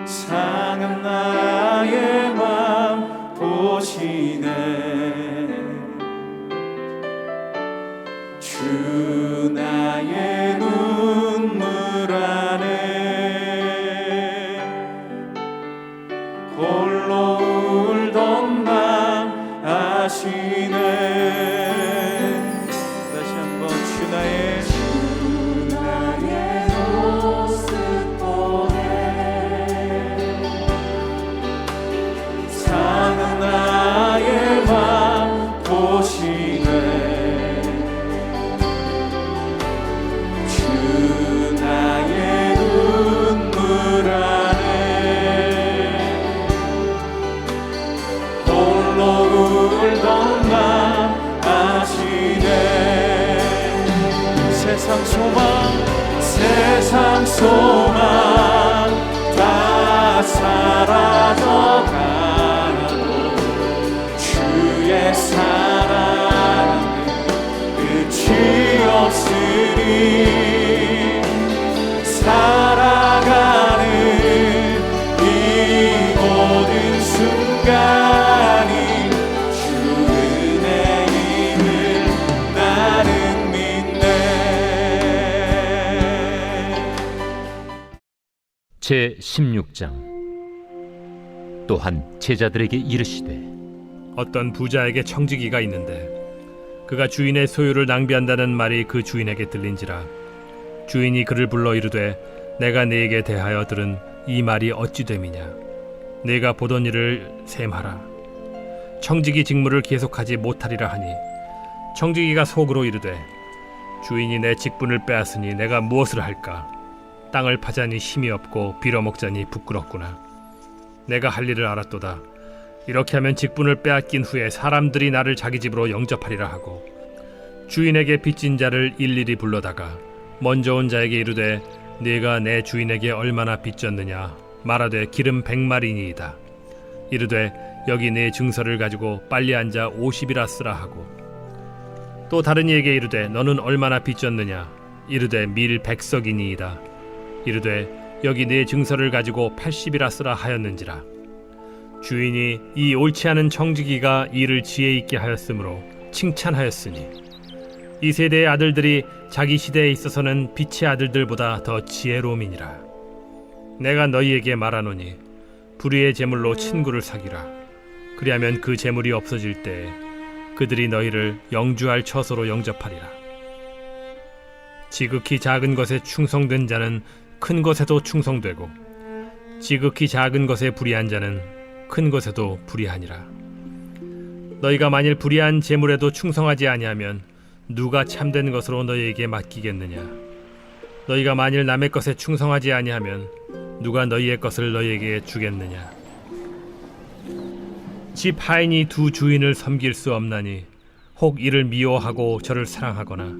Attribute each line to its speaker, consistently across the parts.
Speaker 1: 상한 나의 맘 보시네. 주 나의 눈물 안에 홀로 울던 맘 아시네. 다시 한번 주 나의 모습 보네. 상한 나의 맘 보시네. 주 나의 눈물 안에 홀로 울던 맘 아시네. 세상 소망 다 사라져가고 주의 사랑은 끝이 없으니 살아가는 이 모든 순간이 주 은혜임을 나는 믿네.
Speaker 2: 제16장. 또한 제자들에게 이르시되
Speaker 3: 어떤 부자에게 청지기가 있는데 그가 주인의 소유를 낭비한다는 말이 그 주인에게 들린지라. 주인이 그를 불러 이르되 내가 네게 대하여 들은 이 말이 어찌 됨이냐. 네가 보던 일을 셈하라. 청지기 직무를 계속하지 못하리라 하니 청지기가 속으로 이르되 주인이 내 직분을 빼앗으니 내가 무엇을 할까. 땅을 파자니 힘이 없고 빌어먹자니 부끄럽구나. 내가 할 일을 알았도다. 이렇게 하면 직분을 빼앗긴 후에 사람들이 나를 자기 집으로 영접하리라 하고 주인에게 빚진 자를 일일이 불러다가 먼저 온 자에게 이르되 네가 내 주인에게 얼마나 빚졌느냐 말하되 기름 100마리니이다. 이르되 여기 네 증서를 가지고 빨리 앉아 50이라 쓰라 하고 또 다른 이에게 이르되 너는 얼마나 빚졌느냐 이르되 밀 100석이니이다. 이르되 여기 네 증서를 가지고 80이라 쓰라 하였는지라. 주인이 이 옳지 않은 청지기가 일을 지혜 있게 하였으므로 칭찬하였으니 이 세대의 아들들이 자기 시대에 있어서는 빛의 아들들보다 더 지혜로움이니라. 내가 너희에게 말하노니 불의의 재물로 친구를 사귀라. 그리하면 그 재물이 없어질 때에 그들이 너희를 영주할 처소로 영접하리라. 지극히 작은 것에 충성된 자는 큰 것에도 충성되고 지극히 작은 것에 불의한 자는 큰 것에도 불의하니라. 너희가 만일 불의한 재물에도 충성하지 아니하면 누가 참된 것으로 너희에게 맡기겠느냐. 너희가 만일 남의 것에 충성하지 아니하면 누가 너희의 것을 너희에게 주겠느냐. 집 하인이 두 주인을 섬길 수 없나니 혹 이를 미워하고 저를 사랑하거나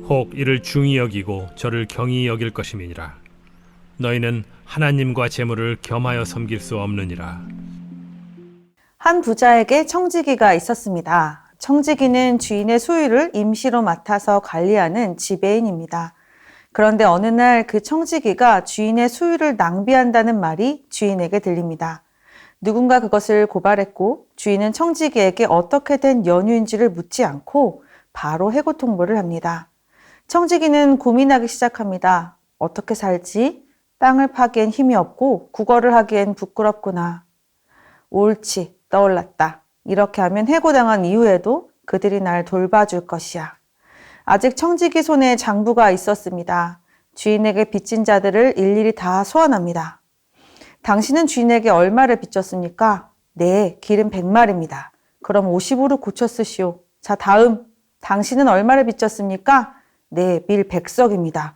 Speaker 3: 혹 이를 중히 여기고 저를 경히 여길 것임이니라. 너희는 하나님과 재물을 겸하여 섬길 수 없느니라.
Speaker 4: 한 부자에게 청지기가 있었습니다. 청지기는 주인의 소유를 임시로 맡아서 관리하는 지배인입니다. 그런데 어느 날 그 청지기가 주인의 소유를 낭비한다는 말이 주인에게 들립니다. 누군가 그것을 고발했고 주인은 청지기에게 어떻게 된 연유인지를 묻지 않고 바로 해고 통보를 합니다. 청지기는 고민하기 시작합니다. 어떻게 살지? 땅을 파기엔 힘이 없고 국어를 하기엔 부끄럽구나. 옳지, 떠올랐다. 이렇게 하면 해고당한 이후에도 그들이 날 돌봐줄 것이야. 아직 청지기 손에 장부가 있었습니다. 주인에게 빚진 자들을 일일이 다 소환합니다. 당신은 주인에게 얼마를 빚졌습니까? 네, 기름 100마리입니다. 그럼 50으로 고쳐 쓰시오. 자, 다음. 당신은 얼마를 빚졌습니까? 네, 밀 100석입니다.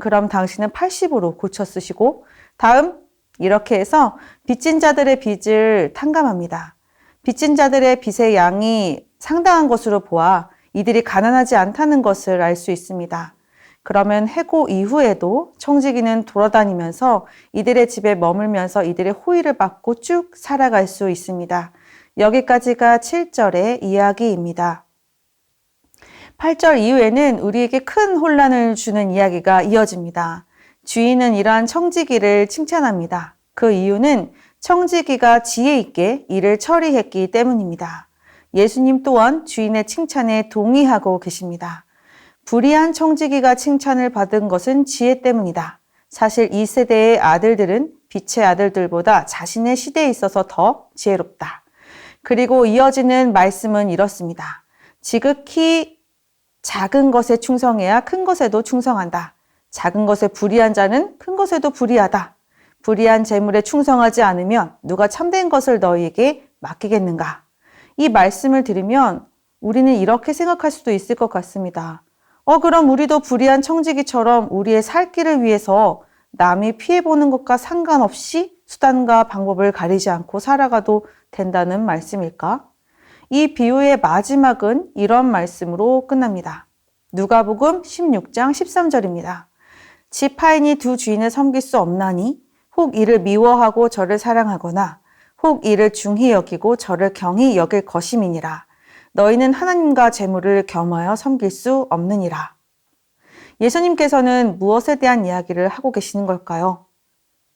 Speaker 4: 그럼 당신은 80으로 고쳐 쓰시고 다음. 이렇게 해서 빚진 자들의 빚을 탕감합니다. 빚진 자들의 빚의 양이 상당한 것으로 보아 이들이 가난하지 않다는 것을 알 수 있습니다. 그러면 해고 이후에도 청지기는 돌아다니면서 이들의 집에 머물면서 이들의 호의를 받고 쭉 살아갈 수 있습니다. 여기까지가 7절의 이야기입니다. 8절 이후에는 우리에게 큰 혼란을 주는 이야기가 이어집니다. 주인은 이러한 청지기를 칭찬합니다. 그 이유는 청지기가 지혜 있게 일을 처리했기 때문입니다. 예수님 또한 주인의 칭찬에 동의하고 계십니다. 불의한 청지기가 칭찬을 받은 것은 지혜 때문이다. 사실 이 세대의 아들들은 빛의 아들들보다 자신의 시대에 있어서 더 지혜롭다. 그리고 이어지는 말씀은 이렇습니다. 지극히 작은 것에 충성해야 큰 것에도 충성한다. 작은 것에 불의한 자는 큰 것에도 불의하다. 불의한 재물에 충성하지 않으면 누가 참된 것을 너희에게 맡기겠는가? 이 말씀을 들으면 우리는 이렇게 생각할 수도 있을 것 같습니다. 그럼 우리도 불의한 청지기처럼 우리의 살 길을 위해서 남이 피해보는 것과 상관없이 수단과 방법을 가리지 않고 살아가도 된다는 말씀일까? 이 비유의 마지막은 이런 말씀으로 끝납니다. 누가복음 16장 13절입니다. 지파인이 두 주인을 섬길 수 없나니 혹 이를 미워하고 저를 사랑하거나 혹 이를 중히 여기고 저를 경히 여길 것임이니라. 너희는 하나님과 재물을 겸하여 섬길 수 없느니라. 예수님께서는 무엇에 대한 이야기를 하고 계시는 걸까요?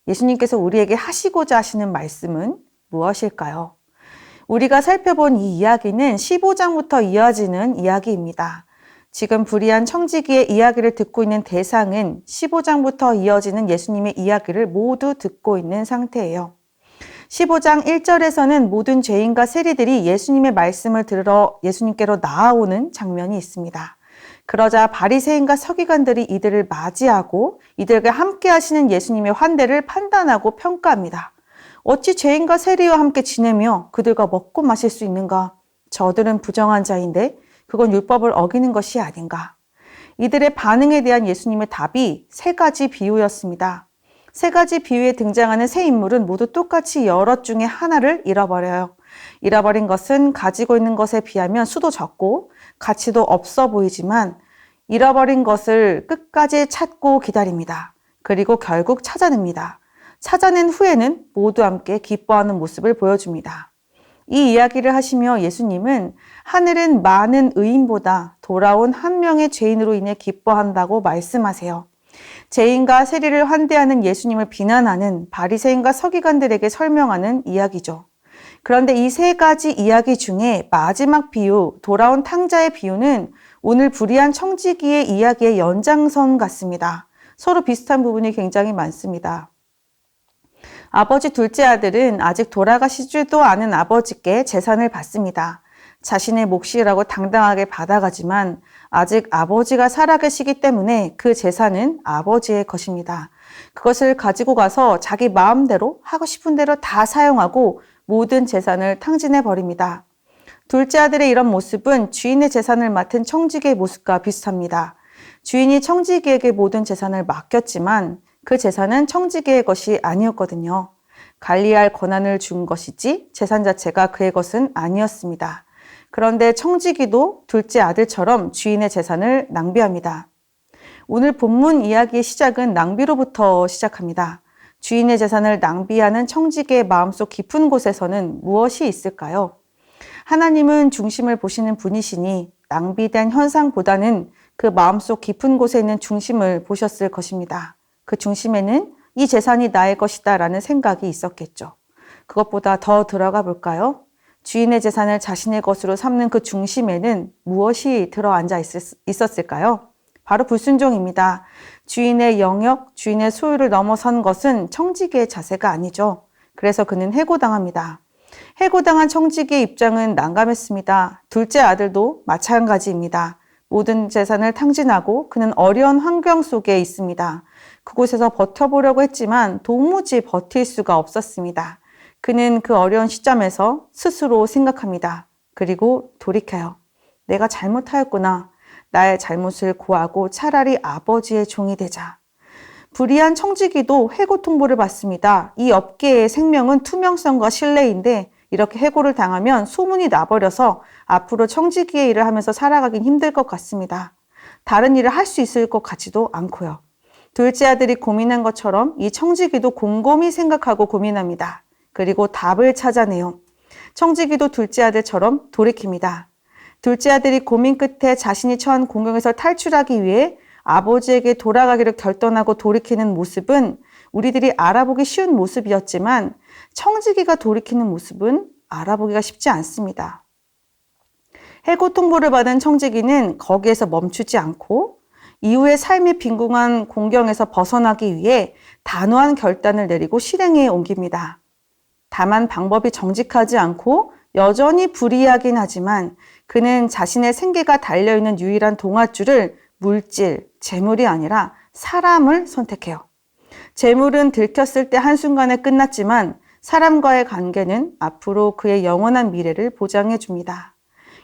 Speaker 4: 예수님께서 우리에게 하시고자 하시는 말씀은 무엇일까요? 우리가 살펴본 이 이야기는 15장부터 이어지는 이야기입니다. 지금 불의한 청지기의 이야기를 듣고 있는 대상은 15장부터 이어지는 예수님의 이야기를 모두 듣고 있는 상태예요. 15장 1절에서는 모든 죄인과 세리들이 예수님의 말씀을 들으러 예수님께로 나아오는 장면이 있습니다. 그러자 바리새인과 서기관들이 이들을 맞이하고 이들과 함께 하시는 예수님의 환대를 판단하고 평가합니다. 어찌 죄인과 세리와 함께 지내며 그들과 먹고 마실 수 있는가? 저들은 부정한 자인데 그건 율법을 어기는 것이 아닌가? 이들의 반응에 대한 예수님의 답이 세 가지 비유였습니다. 세 가지 비유에 등장하는 세 인물은 모두 똑같이 여럿 중에 하나를 잃어버려요. 잃어버린 것은 가지고 있는 것에 비하면 수도 적고 가치도 없어 보이지만 잃어버린 것을 끝까지 찾고 기다립니다. 그리고 결국 찾아냅니다. 찾아낸 후에는 모두 함께 기뻐하는 모습을 보여줍니다. 이 이야기를 하시며 예수님은 하늘은 많은 의인보다 돌아온 한 명의 죄인으로 인해 기뻐한다고 말씀하세요. 죄인과 세리를 환대하는 예수님을 비난하는 바리새인과 서기관들에게 설명하는 이야기죠. 그런데 이 세 가지 이야기 중에 마지막 비유, 돌아온 탕자의 비유는 오늘 불의한 청지기의 이야기의 연장선 같습니다. 서로 비슷한 부분이 굉장히 많습니다. 아버지 둘째 아들은 아직 돌아가시지도 않은 아버지께 재산을 받습니다. 자신의 몫이라고 당당하게 받아가지만 아직 아버지가 살아계시기 때문에 그 재산은 아버지의 것입니다. 그것을 가지고 가서 자기 마음대로 하고 싶은 대로 다 사용하고 모든 재산을 탕진해 버립니다. 둘째 아들의 이런 모습은 주인의 재산을 맡은 청지기의 모습과 비슷합니다. 주인이 청지기에게 모든 재산을 맡겼지만 그 재산은 청지기의 것이 아니었거든요. 관리할 권한을 준 것이지 재산 자체가 그의 것은 아니었습니다. 그런데 청지기도 둘째 아들처럼 주인의 재산을 낭비합니다. 오늘 본문 이야기의 시작은 낭비로부터 시작합니다. 주인의 재산을 낭비하는 청지기의 마음속 깊은 곳에서는 무엇이 있을까요? 하나님은 중심을 보시는 분이시니 낭비된 현상보다는 그 마음속 깊은 곳에 있는 중심을 보셨을 것입니다. 그 중심에는 이 재산이 나의 것이다 라는 생각이 있었겠죠. 그것보다 더 들어가 볼까요? 주인의 재산을 자신의 것으로 삼는 그 중심에는 무엇이 들어앉아 있었을까요? 바로 불순종입니다. 주인의 영역, 주인의 소유를 넘어선 것은 청지기의 자세가 아니죠. 그래서 그는 해고당합니다. 해고당한 청지기의 입장은 난감했습니다. 둘째 아들도 마찬가지입니다. 모든 재산을 탕진하고 그는 어려운 환경 속에 있습니다. 그곳에서 버텨보려고 했지만 도무지 버틸 수가 없었습니다. 그는 그 어려운 시점에서 스스로 생각합니다. 그리고 돌이켜요. 내가 잘못하였구나. 나의 잘못을 고하고 차라리 아버지의 종이 되자. 불의한 청지기도 해고 통보를 받습니다. 이 업계의 생명은 투명성과 신뢰인데 이렇게 해고를 당하면 소문이 나버려서 앞으로 청지기의 일을 하면서 살아가긴 힘들 것 같습니다. 다른 일을 할 수 있을 것 같지도 않고요. 둘째 아들이 고민한 것처럼 이 청지기도 곰곰이 생각하고 고민합니다. 그리고 답을 찾아내요. 청지기도 둘째 아들처럼 돌이킵니다. 둘째 아들이 고민 끝에 자신이 처한 공경에서 탈출하기 위해 아버지에게 돌아가기를 결단하고 돌이키는 모습은 우리들이 알아보기 쉬운 모습이었지만 청지기가 돌이키는 모습은 알아보기가 쉽지 않습니다. 해고 통보를 받은 청지기는 거기에서 멈추지 않고 이후의 삶의 빈궁한 공경에서 벗어나기 위해 단호한 결단을 내리고 실행에 옮깁니다. 다만 방법이 정직하지 않고 여전히 불이하긴 하지만 그는 자신의 생계가 달려있는 유일한 동아줄을 물질, 재물이 아니라 사람을 선택해요. 재물은 들켰을 때 한순간에 끝났지만 사람과의 관계는 앞으로 그의 영원한 미래를 보장해 줍니다.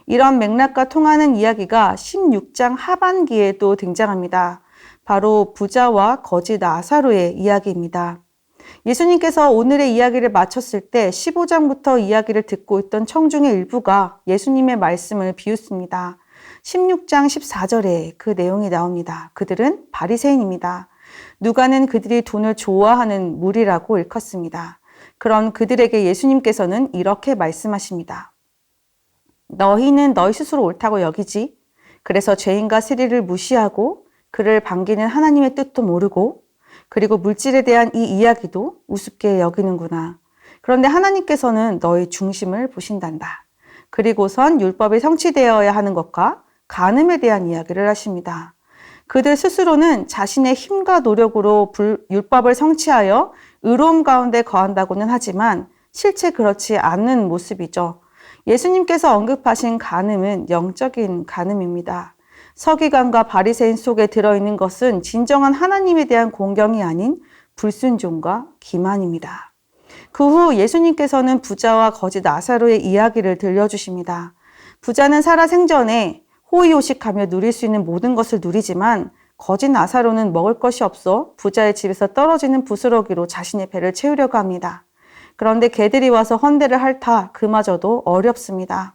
Speaker 4: 이런 맥락과 통하는 이야기가 16장 하반기에도 등장합니다. 바로 부자와 거지 나사로의 이야기입니다. 예수님께서 오늘의 이야기를 마쳤을 때 15장부터 이야기를 듣고 있던 청중의 일부가 예수님의 말씀을 비웃습니다. 16장 14절에 그 내용이 나옵니다. 그들은 바리새인입니다. 누가는 그들이 돈을 좋아하는 무리라고 일컫습니다. 그런 그들에게 예수님께서는 이렇게 말씀하십니다. 너희는 너희 스스로 옳다고 여기지. 그래서 죄인과 세리를 무시하고 그를 반기는 하나님의 뜻도 모르고 그리고 물질에 대한 이 이야기도 우습게 여기는구나. 그런데 하나님께서는 너희 중심을 보신단다. 그리고선 율법이 성취되어야 하는 것과 간음에 대한 이야기를 하십니다. 그들 스스로는 자신의 힘과 노력으로 율법을 성취하여 의로움 가운데 거한다고는 하지만 실제 그렇지 않은 모습이죠. 예수님께서 언급하신 간음은 영적인 간음입니다. 서기관과 바리새인 속에 들어있는 것은 진정한 하나님에 대한 공경이 아닌 불순종과 기만입니다. 그 후 예수님께서는 부자와 거지 나사로의 이야기를 들려주십니다. 부자는 살아 생전에 호의호식하며 누릴 수 있는 모든 것을 누리지만 거지 나사로는 먹을 것이 없어 부자의 집에서 떨어지는 부스러기로 자신의 배를 채우려고 합니다. 그런데 개들이 와서 헌대를 핥아 그마저도 어렵습니다.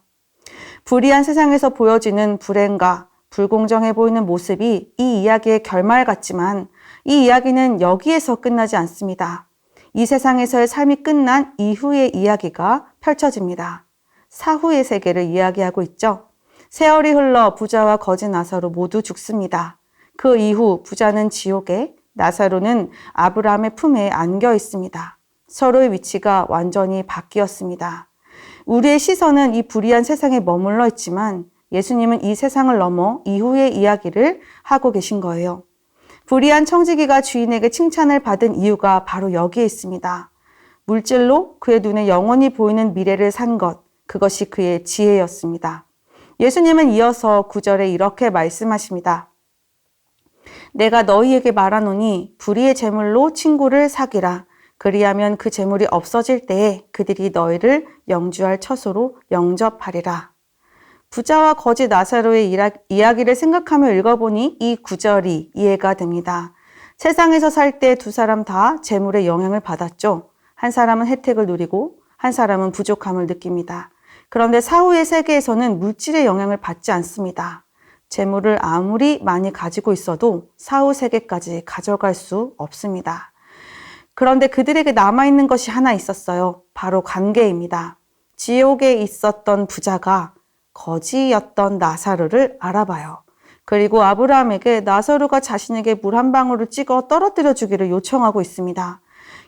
Speaker 4: 불의한 세상에서 보여지는 불행과 불공정해 보이는 모습이 이 이야기의 결말 같지만 이 이야기는 여기에서 끝나지 않습니다. 이 세상에서의 삶이 끝난 이후의 이야기가 펼쳐집니다. 사후의 세계를 이야기하고 있죠. 세월이 흘러 부자와 거지 나사로 모두 죽습니다. 그 이후 부자는 지옥에, 나사로는 아브라함의 품에 안겨 있습니다. 서로의 위치가 완전히 바뀌었습니다. 우리의 시선은 이 불의한 세상에 머물러 있지만 예수님은 이 세상을 넘어 이후의 이야기를 하고 계신 거예요. 불의한 청지기가 주인에게 칭찬을 받은 이유가 바로 여기에 있습니다. 물질로 그의 눈에 영원히 보이는 미래를 산 것, 그것이 그의 지혜였습니다. 예수님은 이어서 9절에 이렇게 말씀하십니다. 내가 너희에게 말하노니 불의의 재물로 친구를 사귀라. 그리하면 그 재물이 없어질 때에 그들이 너희를 영주할 처소로 영접하리라. 부자와 거지 나사로의 이야기를 생각하며 읽어보니 이 9절이 이해가 됩니다. 세상에서 살 때 두 사람 다 재물의 영향을 받았죠. 한 사람은 혜택을 누리고 한 사람은 부족함을 느낍니다. 그런데 사후의 세계에서는 물질의 영향을 받지 않습니다. 재물을 아무리 많이 가지고 있어도 사후 세계까지 가져갈 수 없습니다. 그런데 그들에게 남아있는 것이 하나 있었어요. 바로 관계입니다. 지옥에 있었던 부자가 거지였던 나사로를 알아봐요. 그리고 아브라함에게 나사로가 자신에게 물 한 방울을 찍어 떨어뜨려 주기를 요청하고 있습니다.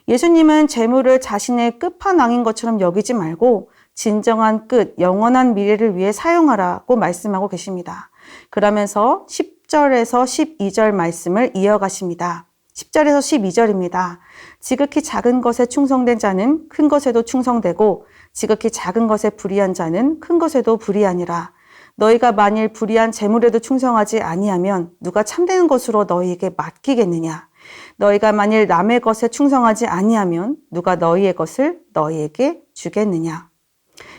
Speaker 4: 예수님은 재물을 자신의 끝판왕인 것처럼 여기지 말고 진정한 끝, 영원한 미래를 위해 사용하라고 말씀하고 계십니다. 그러면서 10절에서 12절 말씀을 이어가십니다. 10절에서 12절입니다. 지극히 작은 것에 충성된 자는 큰 것에도 충성되고 지극히 작은 것에 불의한 자는 큰 것에도 불의하니라. 너희가 만일 불의한 재물에도 충성하지 아니하면 누가 참되는 것으로 너희에게 맡기겠느냐. 너희가 만일 남의 것에 충성하지 아니하면 누가 너희의 것을 너희에게 주겠느냐.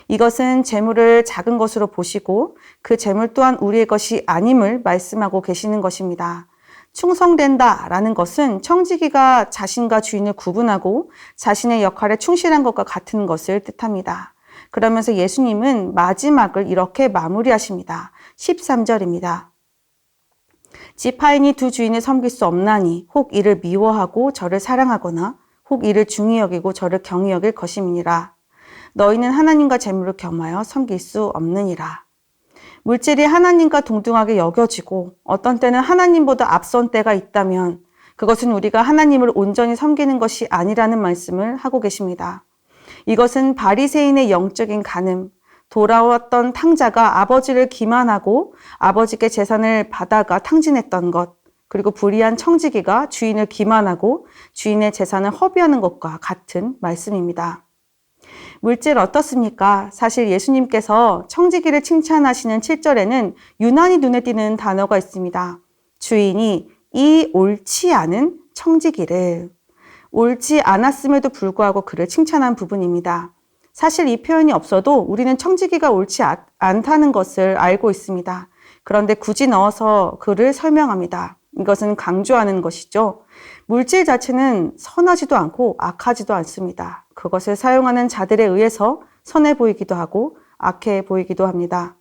Speaker 4: 이것은 재물을 작은 것으로 보시고 그 재물 또한 우리의 것이 아님을 말씀하고 계시는 것입니다. 충성된다라는 것은 청지기가 자신과 주인을 구분하고 자신의 역할에 충실한 것과 같은 것을 뜻합니다. 그러면서 예수님은 마지막을 이렇게 마무리하십니다. 13절입니다. 지파인이 두 주인을 섬길 수 없나니 혹 이를 미워하고 저를 사랑하거나 혹 이를 중히 여기고 저를 경히 여길 것임이니라. 너희는 하나님과 재물을 겸하여 섬길 수 없느니라. 물질이 하나님과 동등하게 여겨지고 어떤 때는 하나님보다 앞선 때가 있다면 그것은 우리가 하나님을 온전히 섬기는 것이 아니라는 말씀을 하고 계십니다. 이것은 바리새인의 영적인 간음, 돌아왔던 탕자가 아버지를 기만하고 아버지께 재산을 받아가 탕진했던 것, 그리고 불의한 청지기가 주인을 기만하고 주인의 재산을 허비하는 것과 같은 말씀입니다. 물질 어떻습니까? 사실 예수님께서 청지기를 칭찬하시는 7절에는 유난히 눈에 띄는 단어가 있습니다. 주인이 이 옳지 않은 청지기를, 옳지 않았음에도 불구하고 그를 칭찬한 부분입니다. 사실 이 표현이 없어도 우리는 청지기가 옳지 않다는 것을 알고 있습니다. 그런데 굳이 넣어서 그를 설명합니다. 이것은 강조하는 것이죠. 물질 자체는 선하지도 않고 악하지도 않습니다. 그것을 사용하는 자들에 의해서 선해 보이기도 하고 악해 보이기도 합니다.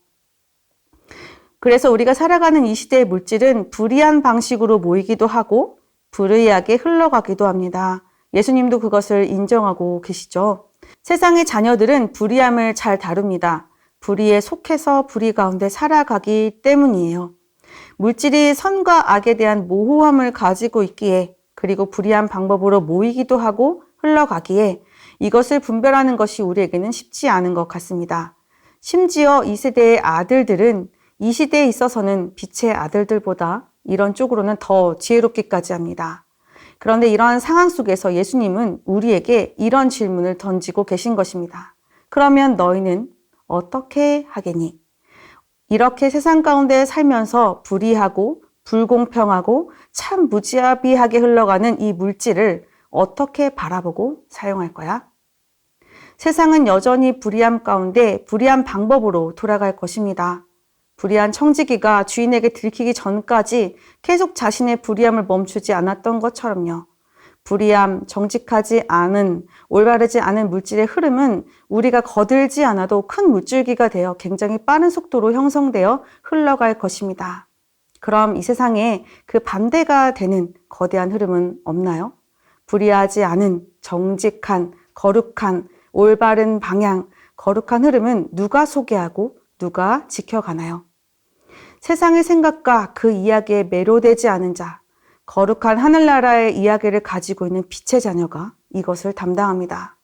Speaker 4: 그래서 우리가 살아가는 이 시대의 물질은 불의한 방식으로 모이기도 하고 불의하게 흘러가기도 합니다. 예수님도 그것을 인정하고 계시죠. 세상의 자녀들은 불의함을 잘 다룹니다. 불의에 속해서 불의 가운데 살아가기 때문이에요. 물질이 선과 악에 대한 모호함을 가지고 있기에, 그리고 불의한 방법으로 모이기도 하고 흘러가기에 이것을 분별하는 것이 우리에게는 쉽지 않은 것 같습니다. 심지어 이 세대의 아들들은 이 시대에 있어서는 빛의 아들들보다 이런 쪽으로는 더 지혜롭기까지 합니다. 그런데 이러한 상황 속에서 예수님은 우리에게 이런 질문을 던지고 계신 것입니다. 그러면 너희는 어떻게 하겠니? 이렇게 세상 가운데 살면서 불의하고 불공평하고 참 무지하비하게 흘러가는 이 물질을 어떻게 바라보고 사용할 거야? 세상은 여전히 불의함 가운데 불의한 방법으로 돌아갈 것입니다. 불의한 청지기가 주인에게 들키기 전까지 계속 자신의 불의함을 멈추지 않았던 것처럼요. 불의함, 정직하지 않은, 올바르지 않은 물질의 흐름은 우리가 거들지 않아도 큰 물줄기가 되어 굉장히 빠른 속도로 형성되어 흘러갈 것입니다. 그럼 이 세상에 그 반대가 되는 거대한 흐름은 없나요? 불의하지 않은, 정직한, 거룩한, 올바른 방향, 거룩한 흐름은 누가 소개하고 누가 지켜가나요? 세상의 생각과 그 이야기에 매료되지 않은 자, 거룩한 하늘나라의 이야기를 가지고 있는 빛의 자녀가 이것을 담당합니다.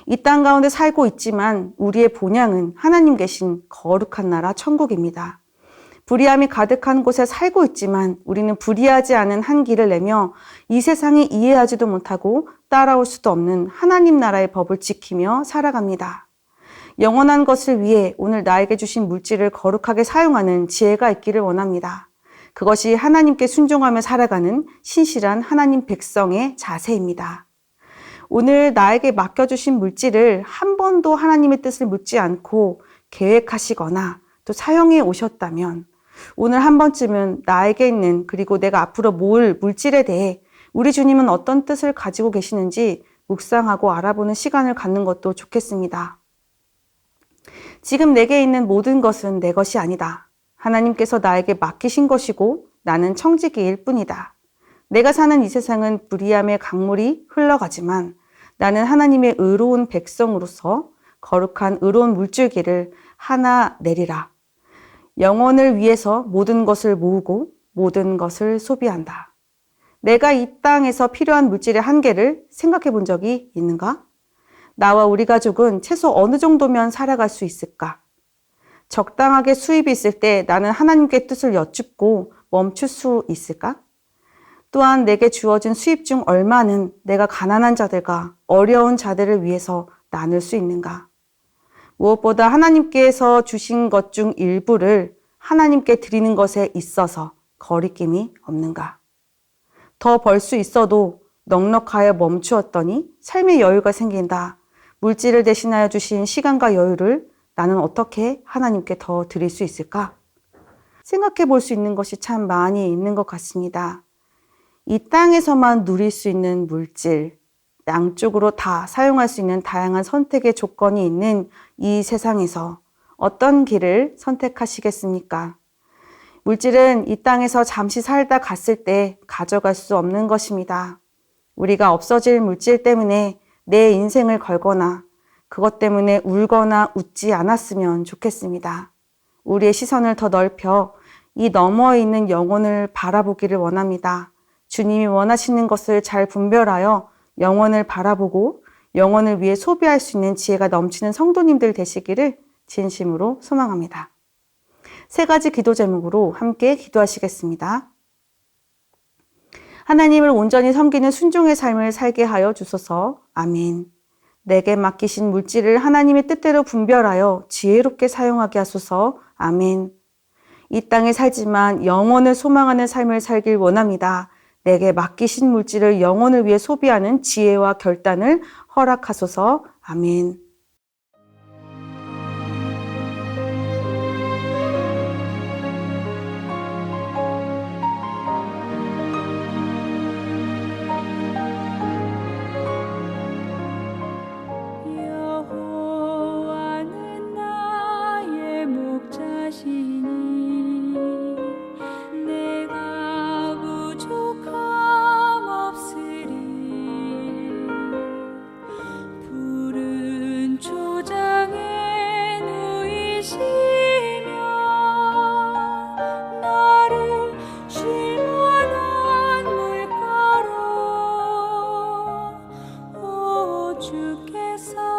Speaker 4: 이 땅 가운데 살고 있지만 우리의 본향은 하나님 계신 거룩한 나라 천국입니다. 불의함이 가득한 곳에 살고 있지만 우리는 불의하지 않은 한 길을 내며 이 세상이 이해하지도 못하고 따라올 수도 없는 하나님 나라의 법을 지키며 살아갑니다. 영원한 것을 위해 오늘 나에게 주신 물질을 거룩하게 사용하는 지혜가 있기를 원합니다. 그것이 하나님께 순종하며 살아가는 신실한 하나님 백성의 자세입니다. 오늘 나에게 맡겨주신 물질을 한 번도 하나님의 뜻을 묻지 않고 계획하시거나 또 사용해 오셨다면 오늘 한 번쯤은 나에게 있는, 그리고 내가 앞으로 모을 물질에 대해 우리 주님은 어떤 뜻을 가지고 계시는지 묵상하고 알아보는 시간을 갖는 것도 좋겠습니다. 지금 내게 있는 모든 것은 내 것이 아니다. 하나님께서 나에게 맡기신 것이고 나는 청지기일 뿐이다. 내가 사는 이 세상은 불의함의 강물이 흘러가지만 나는 하나님의 의로운 백성으로서 거룩한 의로운 물줄기를 하나 내리라. 영혼을 위해서 모든 것을 모으고 모든 것을 소비한다. 내가 이 땅에서 필요한 물질의 한계를 생각해 본 적이 있는가? 나와 우리 가족은 최소 어느 정도면 살아갈 수 있을까? 적당하게 수입이 있을 때 나는 하나님께 뜻을 여쭙고 멈출 수 있을까? 또한 내게 주어진 수입 중 얼마는 내가 가난한 자들과 어려운 자들을 위해서 나눌 수 있는가? 무엇보다 하나님께서 주신 것 중 일부를 하나님께 드리는 것에 있어서 거리낌이 없는가? 더 벌 수 있어도 넉넉하여 멈추었더니 삶의 여유가 생긴다. 물질을 대신하여 주신 시간과 여유를 나는 어떻게 하나님께 더 드릴 수 있을까? 생각해 볼 수 있는 것이 참 많이 있는 것 같습니다. 이 땅에서만 누릴 수 있는 물질, 양쪽으로 다 사용할 수 있는 다양한 선택의 조건이 있는 이 세상에서 어떤 길을 선택하시겠습니까? 물질은 이 땅에서 잠시 살다 갔을 때 가져갈 수 없는 것입니다. 우리가 없어질 물질 때문에 내 인생을 걸거나 그것 때문에 울거나 웃지 않았으면 좋겠습니다. 우리의 시선을 더 넓혀 이 너머에 있는 영혼을 바라보기를 원합니다. 주님이 원하시는 것을 잘 분별하여 영혼을 바라보고 영혼을 위해 소비할 수 있는 지혜가 넘치는 성도님들 되시기를 진심으로 소망합니다. 3가지 기도 제목으로 함께 기도하시겠습니다. 하나님을 온전히 섬기는 순종의 삶을 살게 하여 주소서. 아멘. 내게 맡기신 물질을 하나님의 뜻대로 분별하여 지혜롭게 사용하게 하소서. 아멘. 이 땅에 살지만 영원을 소망하는 삶을 살길 원합니다. 내게 맡기신 물질을 영혼을 위해 소비하는 지혜와 결단을 허락하소서. 아멘.
Speaker 5: 여호와는 나의 목자시니 내가 부족함 없으리. 푸른 초장에 누이시며 나를 쉴 만한 물가로 오 주께서